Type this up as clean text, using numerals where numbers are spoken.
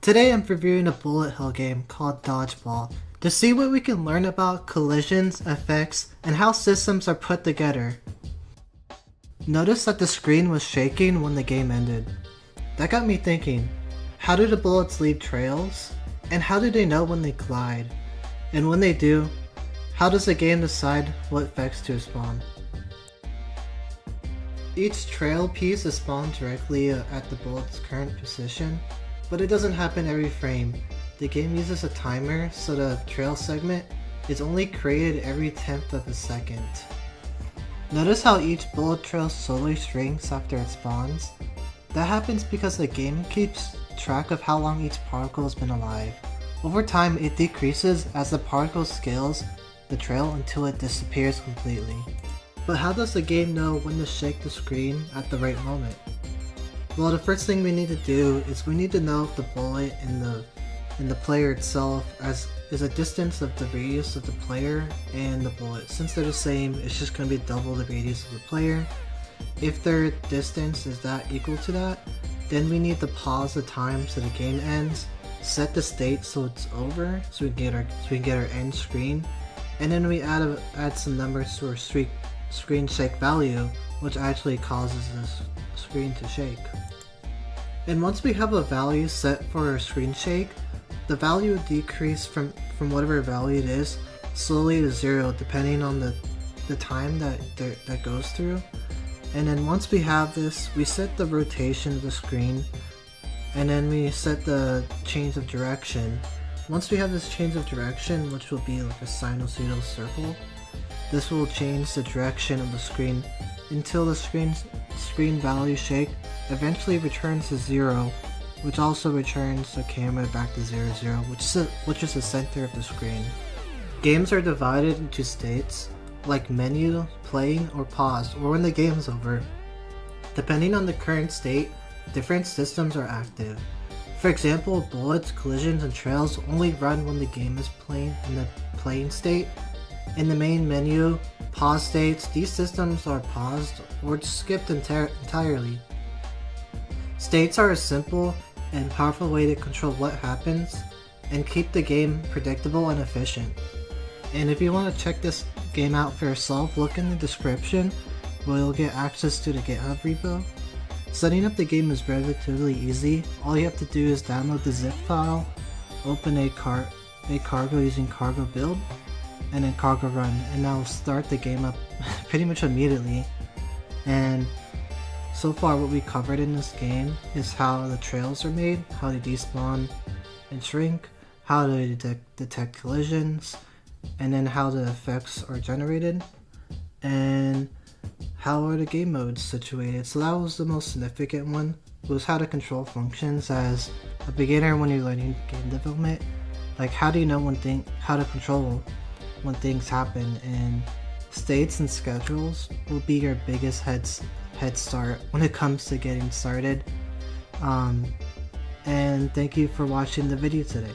Today I'm reviewing a bullet hell game called Dodgeball to see what we can learn about collisions, effects, and how systems are put together. Notice that the screen was shaking when the game ended. That got me thinking, how do the bullets leave trails? And how do they know when they glide? And when they do, how does the game decide what effects to spawn? Each trail piece is spawned directly at the bullet's current position, but it doesn't happen every frame. The game uses a timer, so the trail segment is only created every 10th of a second. Notice how each bullet trail slowly shrinks after it spawns? That happens because the game keeps track of how long each particle has been alive. Over time, it decreases as the particle scales the trail until it disappears completely. But how does the game know when to shake the screen at the right moment? Well, the first thing we need to do is we need to know if the bullet in the player itself is a distance of the radius of the player and the bullet. Since they're the same, it's just going to be double the radius of the player. If their distance is that equal to that, then we need to pause the time so the game ends, set the state so it's over, so we can get our end screen, and then we add some numbers to our screen shake value, which actually causes this screen to shake. And once we have a value set for our screen shake, the value will decrease from whatever value it is slowly to 0 depending on the time that goes through. And then once we have this, we set the rotation of the screen, and then we set the change of direction. Once we have this change of direction, which will be like a sinusoidal circle, this will change the direction of the screen until the screen value shake eventually returns to 0, which also returns the camera back to 0, 0, which is the center of the screen. Games are divided into states, like menu, playing, or pause, or when the game's over. Depending on the current state, different systems are active. For example, bullets, collisions, and trails only run when the game is playing in the playing state. In the main menu, pause states, these systems are paused or skipped entirely. States are a simple and powerful way to control what happens and keep the game predictable and efficient. And if you want to check this game out for yourself, look in the description where you'll get access to the GitHub repo. Setting up the game is relatively easy. All you have to do is download the zip file, open a cargo using cargo build, and then cargo run, and that'll start the game up pretty much immediately. And so far what we covered in this game is how the trails are made, how they despawn and shrink, how to detect collisions, and then how the effects are generated, and how are the game modes situated. So that was the most significant one, was how to control functions as a beginner when you're learning game development. Like, how do you know how to control when things happen, and states and schedules will be your biggest head start when it comes to getting started. And thank you for watching the video today.